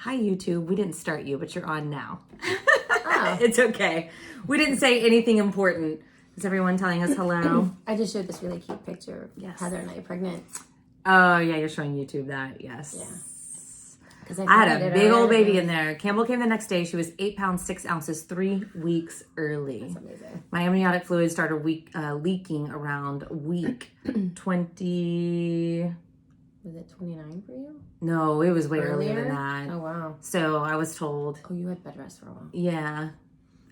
Hi, YouTube. We didn't start you, but you're on now. Oh. It's okay. We didn't say anything important. Is everyone telling us hello? I just showed this really cute picture of Yes. Heather and I pregnant. Oh, yeah, you're showing YouTube that. Yes. Yeah. I had a big old baby in there. Campbell came the next day. She was 8 pounds, 6 ounces, 3 weeks early. That's amazing. My amniotic fluid started leaking around week 20. Was it 29 for you? No, it was way earlier than that. Oh, wow. So I was told. Oh, you had bed rest for a while. Yeah.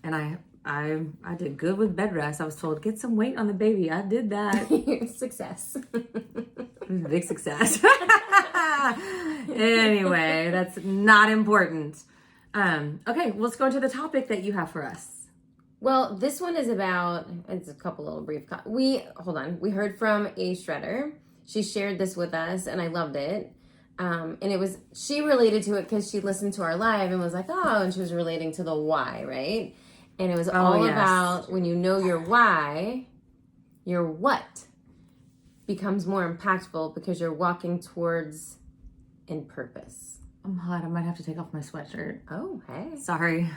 And I did good with bed rest. I was told, get some weight on the baby. I did that. Success. It was a big success. Anyway, that's not important. Okay, let's go into the topic that you have for us. Well, this one is about, it's a couple little brief, we heard from a shredder. She shared this with us and I loved it. And she related to it because she listened to our live and was like, oh, and she was relating to the why, right? And it was all about when you know your why, your what becomes more impactful because you're walking towards in purpose. I'm hot. I might have to take off my sweatshirt. Oh, hey. Sorry.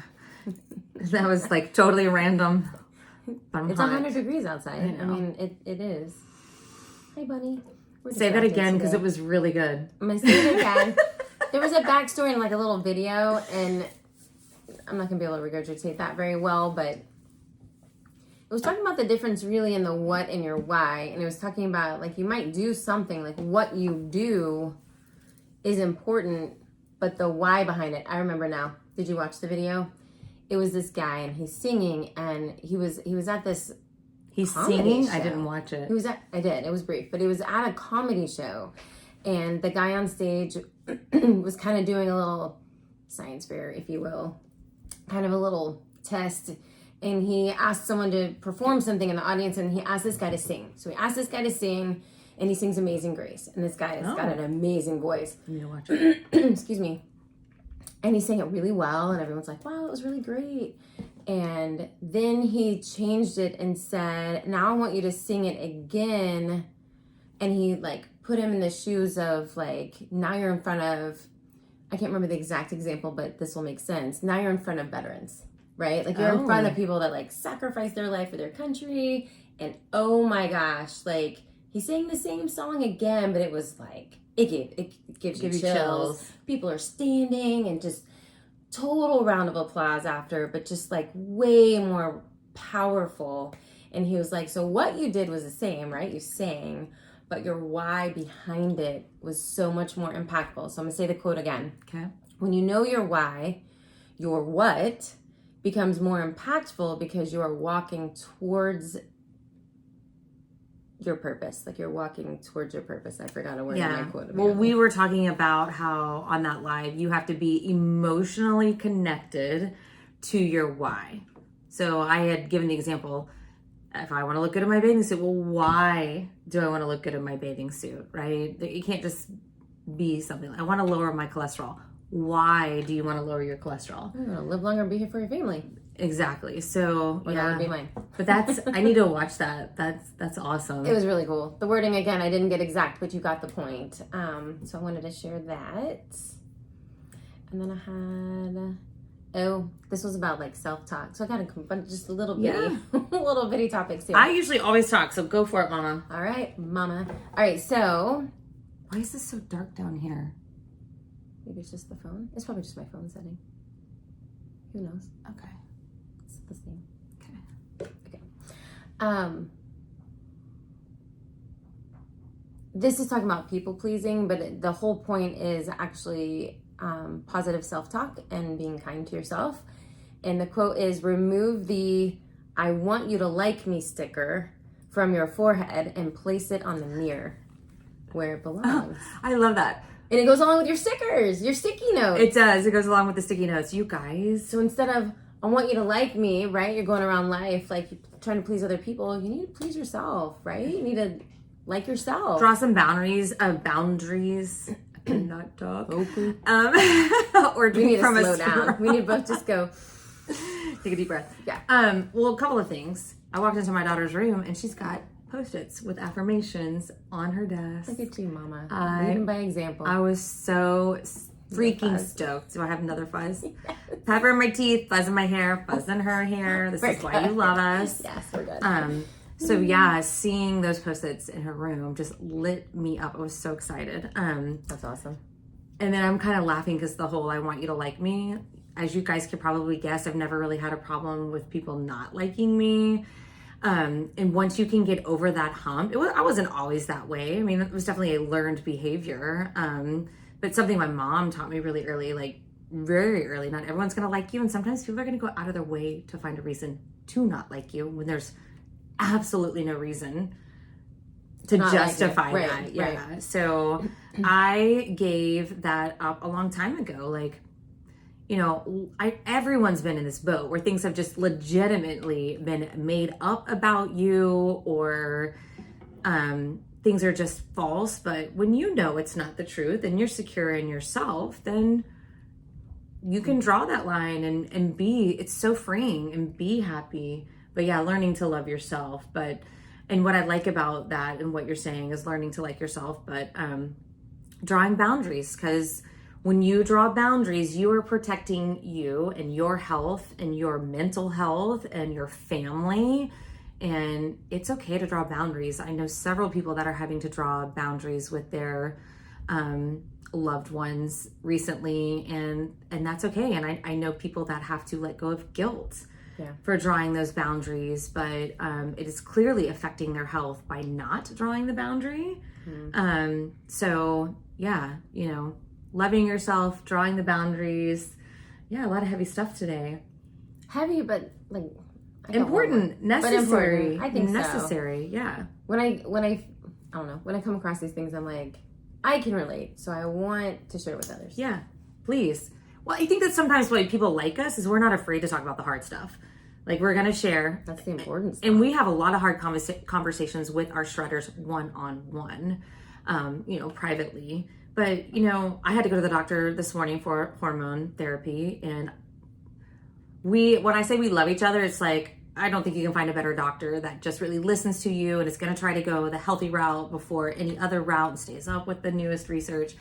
That was like totally random. But I'm It's hot. 100 degrees outside. I I know. mean, it is. Hey, buddy. We're Say that distracted again because today. it was really good. I'm going to say it again. There was a backstory in like a little video, and I'm not going to be able to regurgitate that very well, but it was talking about the difference really in the what and your why. And it was talking about like you might do something, like what you do is important, but the why behind it. I remember now. Did you watch the video? It was this guy and he's singing and he was at this He's comedy singing? show. I didn't watch it. I did. It was brief, but it was at a comedy show. And the guy on stage was kind of doing a little science fair, if you will, kind of a little test. And he asked someone to perform something in the audience and he asked this guy to sing. So he asked this guy to sing and he sings Amazing Grace. And this guy has got an amazing voice. I need to watch it. Excuse me. And he sang it really well and everyone's like, wow, it was really great. And then he changed it and said, now I want you to sing it again. And he like put him in the shoes of like, now you're in front of, I can't remember the exact example, but this will make sense. Now you're in front of veterans, right? Like you're in front of people that like sacrifice their life for their country. And oh my gosh, like he sang the same song again, but it was like, it gives you chills. People are standing and just total round of applause after, but just like way more powerful. And he was like, so what you did was the same, right? You sang, but your why behind it was so much more impactful. So I'm gonna say the quote again. Okay. When you know your why, your what becomes more impactful because you are walking towards your purpose. Like you're walking towards your purpose. I forgot a word in my quote. Well, we were talking about how on that live you have to be emotionally connected to your why. So I had given the example, if I want to look good in my bathing suit, well, why do I want to look good in my bathing suit, right? You can't just be something like, I want to lower my cholesterol. Why do you want to lower your cholesterol? I don't know, live longer, be here for your family. Exactly. So Well, that would be mine. But I need to watch that. That's awesome. It was really cool. The wording again, I didn't get exact, but you got the point. So I wanted to share that. And then I had, this was about like self-talk. So I got just a little bitty, little bitty topics here. I usually always talk, so go for it, Mama. All right, Mama. All right, so Why is this so dark down here? maybe it's just the phone. It's probably just my phone setting. Who knows? Okay. It's the same. Okay. This is talking about people pleasing, but the whole point is actually positive self-talk and being kind to yourself. And the quote is, remove the I want you to like me sticker from your forehead and place it on the mirror where it belongs. I love that. And it goes along with your stickers, your sticky notes. It does. It goes along with the sticky notes. You guys. So instead of I want you to like me, right? You're going around life like you're trying to please other people. You need to please yourself, right? You need to like yourself. Draw some boundaries. Boundaries. I cannot talk. Okay. Or We need to from a slow down. We need to both just go. Take a deep breath. Yeah. Well, a couple of things. I walked into my daughter's room and she's got Post-its with affirmations on her desk. Look at you, Mama. I- Leading by example. I was so freaking Fuzz. stoked. So I have another fuzz. Pepper in my teeth, fuzz in my hair, fuzz in her hair. This is why you love us. Yes, we're good. So yeah, seeing those Post-its in her room just lit me up. I was so excited. That's awesome. And then I'm kind of laughing because the whole I want you to like me. As you guys could probably guess, I've never really had a problem with people not liking me. And once you can get over that hump, I wasn't always that way. I mean, it was definitely a learned behavior. But something my mom taught me really early, like very early, not everyone's going to like you. And sometimes people are going to go out of their way to find a reason to not like you when there's absolutely no reason to Not justify like that. right, Yeah. right. So I gave that up a long time ago. Like, you know, everyone's been in this boat where things have just legitimately been made up about you, or things are just false. But when you know it's not the truth and you're secure in yourself, then you can draw that line and be, it's so freeing, and be happy. But yeah, learning to love yourself. And what I like about that and what you're saying is learning to like yourself, but drawing boundaries, because when you draw boundaries, you are protecting you and your health and your mental health and your family. And it's okay to draw boundaries. I know several people that are having to draw boundaries with their loved ones recently, and that's okay. And I know people that have to let go of guilt for drawing those boundaries, but it is clearly affecting their health by not drawing the boundary. So yeah, you know, loving yourself, drawing the boundaries. Yeah, a lot of heavy stuff today. Heavy, but like important, necessary. Important. I think necessary. So. Yeah. When I don't know, when I come across these things, I'm like, I can relate, so I want to share it with others. Yeah, please. Well, I think that sometimes why people like us is we're not afraid to talk about the hard stuff. Like, we're going to share. That's the important stuff. And we have a lot of hard conversations with our shredders one-on-one, you know, privately. But, you know, I had to go to the doctor this morning for hormone therapy. And when I say we love each other, it's like, I don't think you can find a better doctor that just really listens to you and is going to try to go the healthy route before any other route and stays up with the newest research.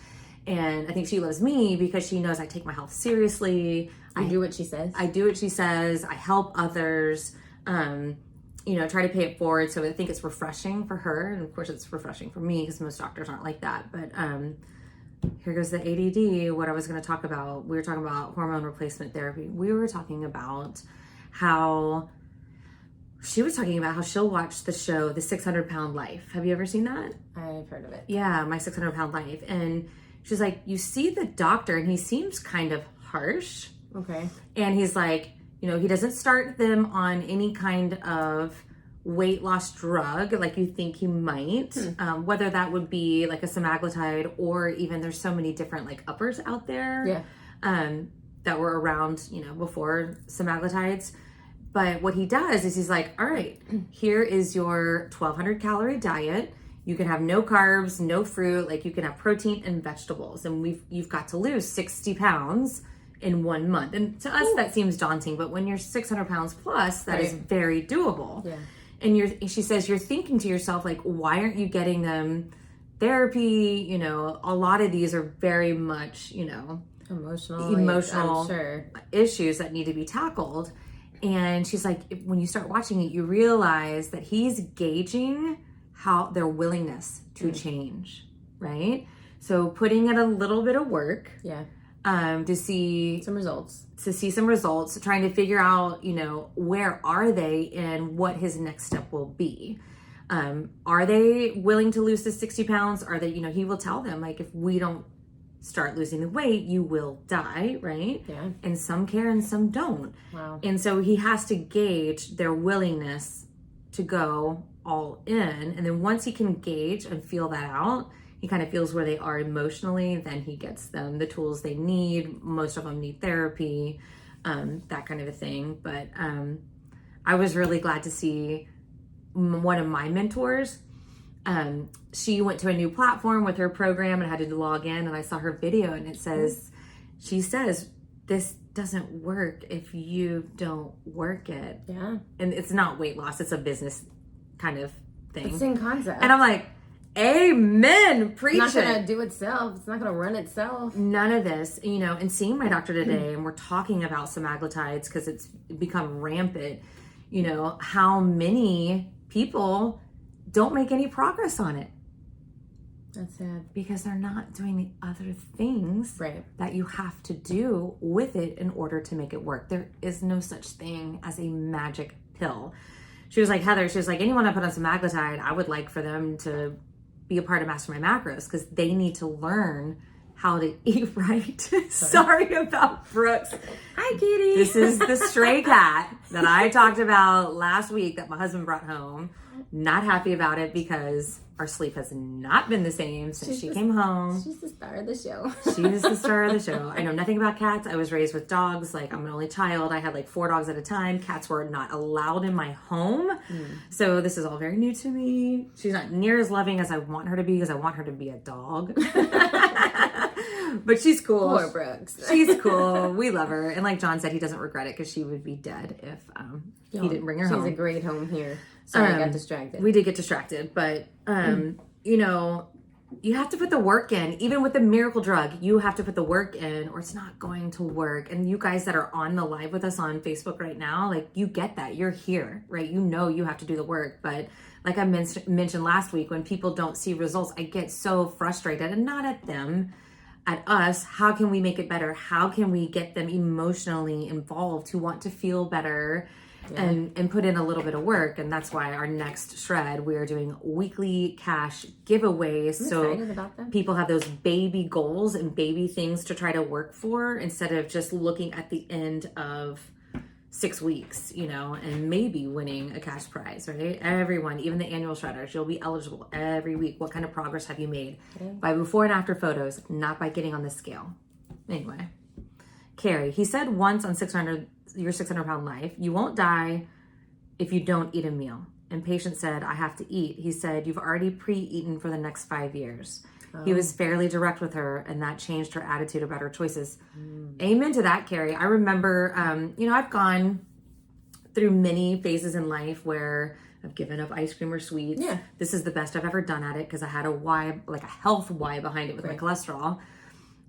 And I think she loves me because she knows I take my health seriously. I do what she says. I do what she says. I help others, you know, try to pay it forward. So I think it's refreshing for her. And of course it's refreshing for me because most doctors aren't like that. But here goes the ADD, what I was going to talk about. We were talking about hormone replacement therapy. We were talking about how she was talking about how she'll watch the show, The 600-Pound Life. Have you ever seen that? I've heard of it. Yeah, My 600-Pound Life. And she's like, you see the doctor and he seems kind of harsh. Okay. And he's like, you know, he doesn't start them on any kind of weight loss drug like you think he might, whether that would be like a semaglutide, or even there's so many different like uppers out there that were around, you know, before semaglutides. But what he does is he's like, all right, here is your 1,200 calorie diet. You can have no carbs, no fruit, like you can have protein and vegetables. And you've got to lose 60 pounds in 1 month. And to us, that seems daunting, but when you're 600 pounds plus, that is very doable. Yeah. And she says, you're thinking to yourself, like, why aren't you getting them therapy? You know, a lot of these are very much, you know, emotional issues that need to be tackled. And she's like, when you start watching it, you realize that he's gauging how their willingness to change, right? So putting in a little bit of work, to see some results, trying to figure out, you know, where are they and what his next step will be. Are they willing to lose the 60 pounds? Are they, you know, he will tell them, like, if we don't start losing the weight, you will die, right? Yeah. And some care and some don't. Wow. And so he has to gauge their willingness to go all in. And then once he can gauge and feel that out, he kind of feels where they are emotionally, then he gets them the tools they need. Most of them need therapy, that kind of a thing. But I was really glad to see one of my mentors. She went to a new platform with her program and had to log in, and I saw her video, and it says, she says, this doesn't work if you don't work it. Yeah. And it's not weight loss, it's a business kind of thing. It's the same concept. And I'm like, Amen. Preach It's not going it. to do itself. It's not going to run itself. None of this, and seeing my doctor today, and we're talking about semaglutides because it's become rampant, how many people don't make any progress on it That's sad. because they're not doing the other things Right. that you have to do with it in order to make it work. There is no such thing as a magic pill. She was like, Heather, she was like, anyone I put on semaglutide, I would like for them to be a part of Master My Macros because they need to learn how to eat right. Sorry about Brooks. Hi, kitty. This is the stray cat that I talked about last week that my husband brought home. Not happy about it because our sleep has not been the same since she came home. She's the star of the show. She is the star of the show. I know nothing about cats. I was raised with dogs. Like, I'm an only child. I had like 4 dogs at a time. Cats were not allowed in my home. So this is all very new to me. She's not near as loving as I want her to be because I want her to be a dog. But she's cool. Poor Brooks. She's cool. We love her. And like John said, he doesn't regret it because she would be dead if he didn't bring her home. She's a great home here. Sorry, I got distracted. We did get distracted, but you have to put the work in. Even with the miracle drug, you have to put the work in or it's not going to work. And you guys that are on the live with us on Facebook right now, like, you get that. You're here, right? You have to do the work. But like I mentioned last week, when people don't see results, I get so frustrated, and not at them, at us. How can we make it better? How can we get them emotionally involved to want to feel better? And put in a little bit of work. And that's why our next shred, we are doing weekly cash giveaways. I'm so excited about them. people have those baby goals and baby things to try to work for instead of just looking at the end of 6 weeks, and maybe winning a cash prize, right? Everyone, even the annual shredders, you'll be eligible every week. What kind of progress have you made? By before and after photos, not by getting on the scale. Anyway, Carrie, he said once on your 600-pound life, you won't die if you don't eat a meal. And patient said, I have to eat. He said, you've already pre-eaten for the next 5 years. He was fairly direct with her, and that changed her attitude about her choices. Amen to that, Carrie. I remember, I've gone through many phases in life where I've given up ice cream or sweets. Yeah. This is the best I've ever done at it because I had a why, like a health why behind it with my cholesterol.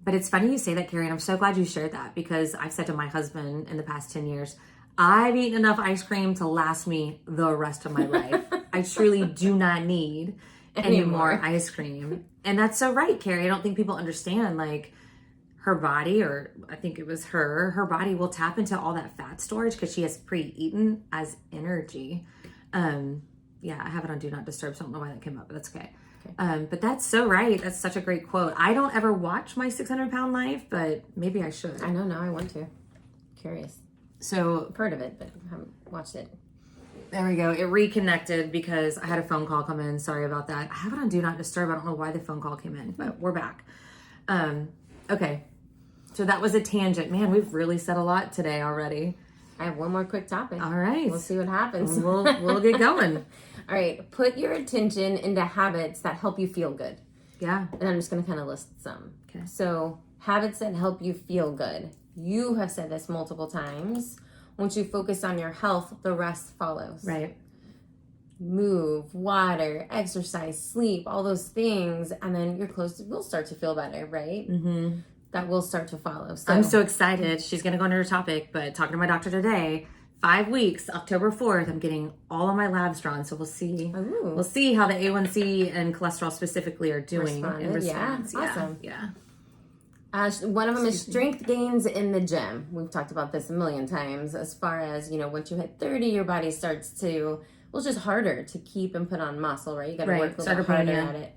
But it's funny you say that, Carrie, and I'm so glad you shared that because I've said to my husband in the past 10 years, I've eaten enough ice cream to last me the rest of my life. I truly do not need any more ice cream. And that's so right, Carrie. I don't think people understand, like, her body, or I think it was her body will tap into all that fat storage because she has pre-eaten as energy. I have it on Do Not Disturb, so I don't know why that came up, but that's okay. But that's so right. That's such a great quote. I don't ever watch my 600-pound life, but maybe I should. I know, now I want to. Curious. So I've heard of it, but haven't watched it. there we go. It reconnected because I had a phone call come in. Sorry about that. I have it on Do Not Disturb. I don't know why the phone call came in, but we're back. Okay. So that was a tangent. Man, we've really said a lot today already. I have one more quick topic. All right. We'll see what happens. We'll get going. All right. Put your attention into habits that help you feel good. Yeah. And I'm just going to kind of list some. Okay. So, habits that help you feel good. You have said this multiple times. Once you focus on your health, the rest follows. Right. Move, water, exercise, sleep, all those things. And then your clothes will start to feel better, right? Mm-hmm. That will start to follow. So, I'm so excited. She's going to go into her topic, but talking to my doctor today, 5 weeks, October 4th, I'm getting all of my labs drawn. So we'll see. Ooh. We'll see how the A1C and cholesterol specifically are doing in response. Yeah. Awesome. Yeah. One of them is strength gains in the gym. We've talked about this a million times. As far as, once you hit 30, your body starts to, it's just harder to keep and put on muscle, right? You got to work a little bit harder at it.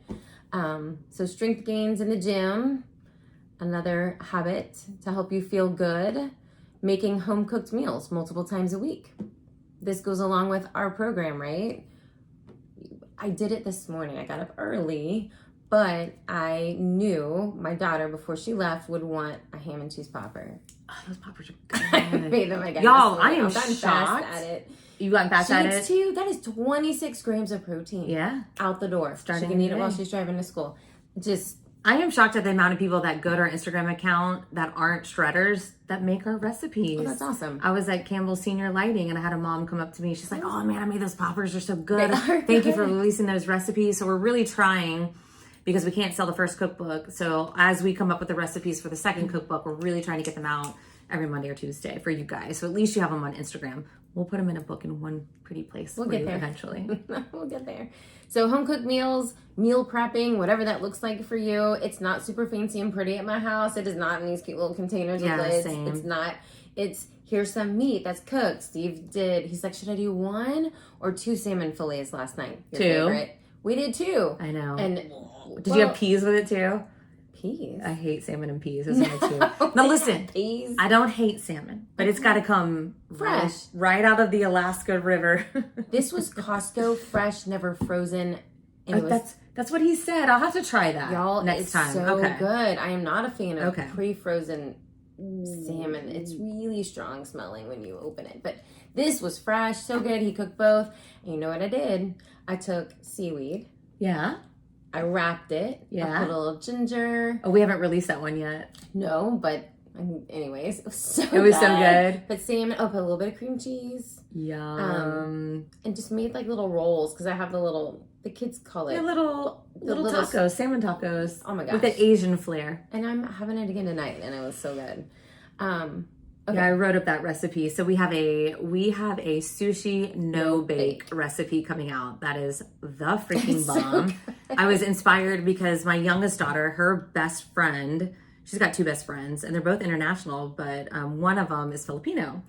So strength gains in the gym. Another habit to help you feel good, making home cooked meals multiple times a week. This goes along with our program, right? I did it this morning. I got up early, but I knew my daughter, before she left, would want a ham and cheese popper. Oh, those poppers are I good. made them again. Y'all, I am I've gotten shocked. fast at it. You got fast She at eats it? too. That is 26 grams of protein. Yeah. Out the door. Starting she can eat it today. while she's driving to school. Just I am shocked at the amount of people that go to our Instagram account that aren't shredders that make our recipes. Oh, that's awesome. I was at Campbell's Senior Lighting and I had a mom come up to me. She's like, oh man, I made those poppers. They're so good. They are Thank you for good. releasing those recipes. So we're really trying, because we can't sell the first cookbook. So as we come up with the recipes for the second cookbook, we're really trying to get them out every Monday or Tuesday for you guys. So at least you have them on Instagram. We'll put them in a book in one pretty place We'll for get you there. eventually. We'll get there. So home cooked meals, meal prepping, whatever that looks like for you. It's not super fancy and pretty at my house. It is not in these cute little containers Yeah, with lids. same. It's not. It's here's some meat that's cooked. He's like, should I do 1 or 2 salmon fillets last night? Your 2. favorite? We did 2. I know. And Did you have peas with it too? peas? I hate salmon and peas. Those are my two. Now listen, Peas. I don't hate salmon, but it's got to come Fresh. right out of the Alaska River. This was Costco fresh, never frozen. And it was That's what he said. I'll have to try that y'all. next It's time. so Okay. good. I am not a fan of Okay. pre-frozen salmon. It's really strong smelling when you open it. But this was fresh, so good. He cooked both. And you know what I did? I took seaweed. Yeah. I wrapped it. Yeah. I put a little ginger. Oh, we haven't released that one yet. No, but anyways, it was so It was so good. But salmon. Oh, put a little bit of cream cheese. Yum. And just made like little rolls because I have the kids call it. Yeah, little little- tacos, salmon tacos. Oh my gosh. With the Asian flair. And I'm having it again tonight, and it was so good. Okay. Yeah, I wrote up that recipe. So we have a sushi no bake recipe coming out. That is the freaking It's so bomb. good. I was inspired because my youngest daughter, her best friend, she's got 2 best friends, and they're both international, but one of them is Filipino.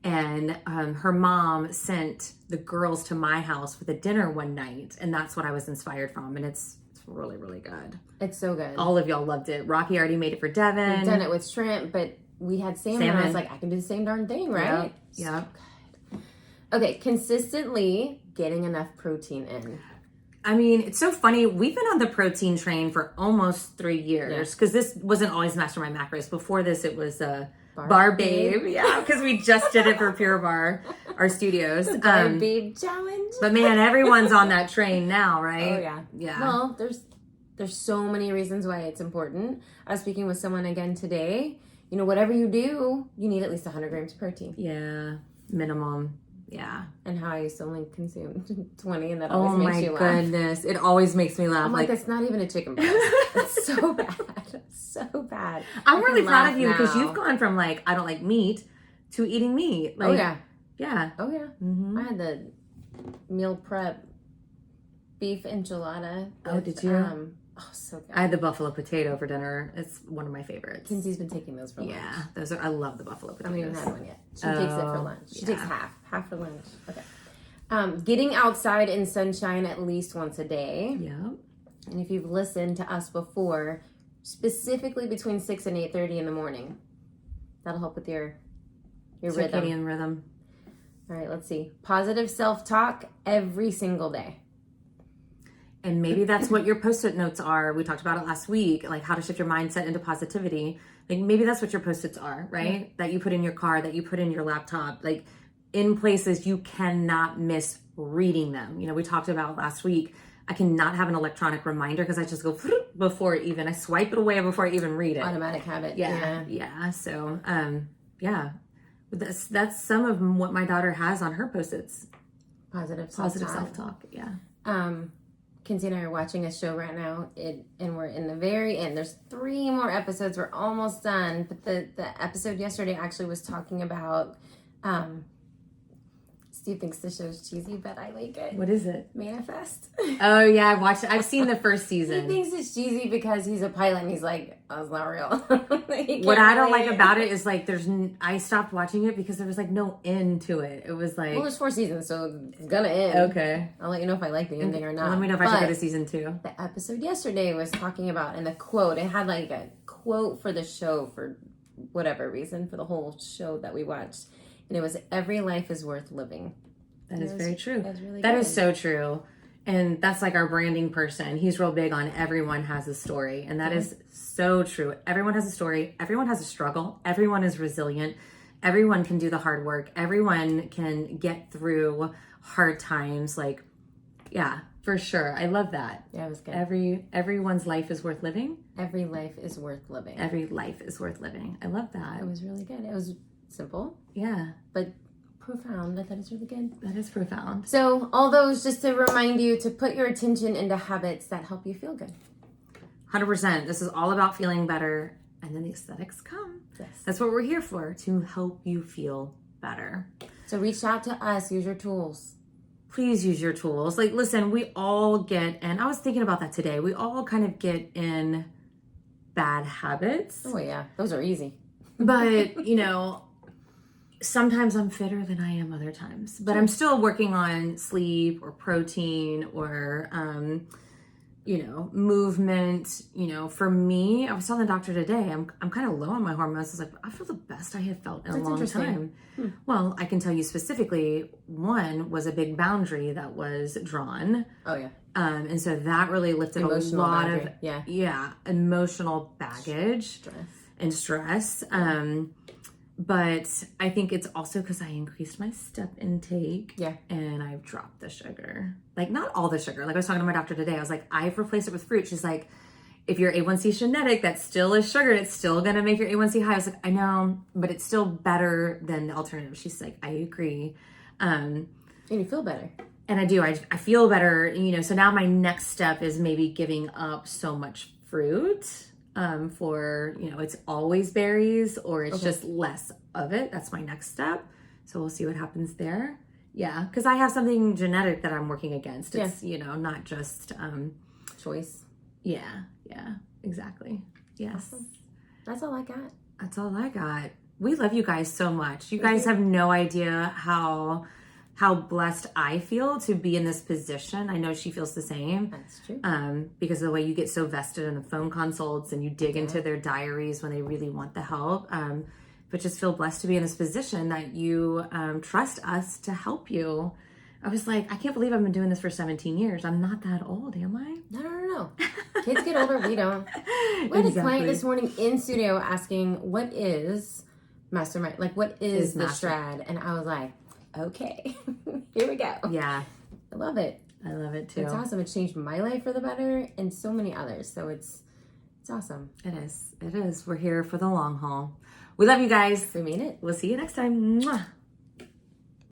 And her mom sent the girls to my house with a dinner one night, and that's what I was inspired from. And it's really, really good. It's so good. All of y'all loved it. Rocky already made it for Devin. We've done it with shrimp, but we had salmon, and I was like, I can do the same darn thing, right? Yeah. Okay, consistently getting enough protein in. I mean, it's so funny. We've been on the protein train for almost 3 years because this wasn't always Mastermind Macros. Before this, it was Bar Babe. Yeah, because we just did it for Pure Bar, our studios. Bar Babe challenge. But man, everyone's on that train now, right? Oh yeah. Yeah. Well, there's so many reasons why it's important. I was speaking with someone again today. You know, whatever you do, you need at least 100 grams of protein. Yeah, minimum. Yeah. And how I used to only consume 20, and that Oh always makes my you laugh. goodness. It always makes me laugh. I'm like, it's not even a chicken breast. It's so bad. So bad. I'm I really can proud laugh of you because now. you've gone from like, I don't like meat to eating meat. Like, Oh yeah. Yeah. Oh yeah. Mm-hmm. I had the meal prep beef enchilada. Oh, with, did you? Oh, so good. I had the buffalo potato for dinner. It's one of my favorites. Kinsey's been taking those for lunch. Yeah, those are. I love the buffalo I haven't even potatoes. had one yet. She takes it for Oh, lunch. She yeah. takes half for lunch. Okay. Getting outside in sunshine at least once a day. Yeah. And if you've listened to us before, specifically between 6 and 8:30 in the morning, that'll help with your rhythm. Circadian rhythm. All right, let's see. Positive self-talk every single day. And maybe that's what your post-it notes are. We talked about it last week, like how to shift your mindset into positivity. Like maybe that's what your post-its are, right? Yeah. That you put in your car, that you put in your laptop, like in places you cannot miss reading them. You know, we talked about last week, I cannot have an electronic reminder because I just go before it even, I swipe it away before I even read it. Automatic habit. Yeah. So, yeah. That's some of what my daughter has on her post-its. Positive Positive self-talk. self-talk. Yeah. Kinsey and I are watching a show right now, and we're in the very end. There's 3 more episodes. We're almost done. But the episode yesterday actually was talking about, Steve thinks the show's cheesy, but I like it. What is it? Manifest. Oh yeah, I watched it. I've seen the first He season. thinks it's cheesy because he's a pilot, and he's like, oh, it's not real. What I don't like about it is like I stopped watching it because there was like no end to it. It was like Well, there's 4 seasons, so it's gonna end. okay. I'll let you know if I like the ending or not. Let me know if I should But go to season 2. the episode yesterday was talking about, and the quote, it had like a quote for the show for whatever reason, for the whole show that we watched. And it was, every life is worth living. That is very true. That's really That good. is so true. And that's like our branding person. He's real big on everyone has a story. And that is so true. Everyone has a story. Everyone has a struggle. Everyone is resilient. Everyone can do the hard work. Everyone can get through hard times. Like, yeah, for sure. I love that. Yeah, it was good. Everyone's life is worth living. Every life is worth living. Every life is worth living. I love that. It was really good. It was simple, Yeah, but profound. I thought it was really good. that is profound. So all those just to remind you to put your attention into habits that help you feel good. 100%. This is all about feeling better, and then the aesthetics come. Yes. That's what we're here for, to help you feel better. So reach out to us. Use your tools. Please use your tools. Like, listen, we all get, and I was thinking about that today, we all kind of get in bad habits. Oh yeah, those are easy. But, you know, sometimes I'm fitter than I am other times. But I'm still working on sleep or protein or, you know, movement. You know, for me, I was telling the doctor today, I'm kind of low on my hormones. I was like, I feel the best I have felt in a long time. Well, I can tell you specifically, one was a big boundary that was drawn. Oh yeah. And so that really lifted Emotional a lot boundary. of emotional baggage Stress. and stress. But I think it's also because I increased my step intake. Yeah. And I've dropped the sugar. Like, not all the sugar. Like, I was talking to my doctor today. I was like, I've replaced it with fruit. She's like, if your A1C is genetic, that still is sugar. It's still going to make your A1C high. I was like, I know, but it's still better than the alternative. She's like, I agree. And you feel better. And I do. I feel better, you know. So now my next step is maybe giving up so much fruit for, you know, it's always berries or it's just less of it. That's my next step. So we'll see what happens there. Yeah, because I have something genetic that I'm working against. It's, you know, not just... choice. Yeah, exactly. Yes. Awesome. That's all I got. That's all I got. We love you guys so much. You guys have no idea how blessed I feel to be in this position. I know she feels the same. That's true. Because of the way you get so vested in the phone consults and you dig into their diaries when they really want the help. But just feel blessed to be in this position that you trust us to help you. I was like, I can't believe I've been doing this for 17 years. I'm not that old, am I? No. Kids get older, we don't. We had a client this morning in studio asking, what is mastermind? Like, what is the Strad? And I was like, okay, here we go. Yeah. I love it. I love it too. It's awesome. It changed my life for the better and so many others. So it's awesome. It is. It is. We're here for the long haul. We love you guys. We mean it. We'll see you next time. Mwah.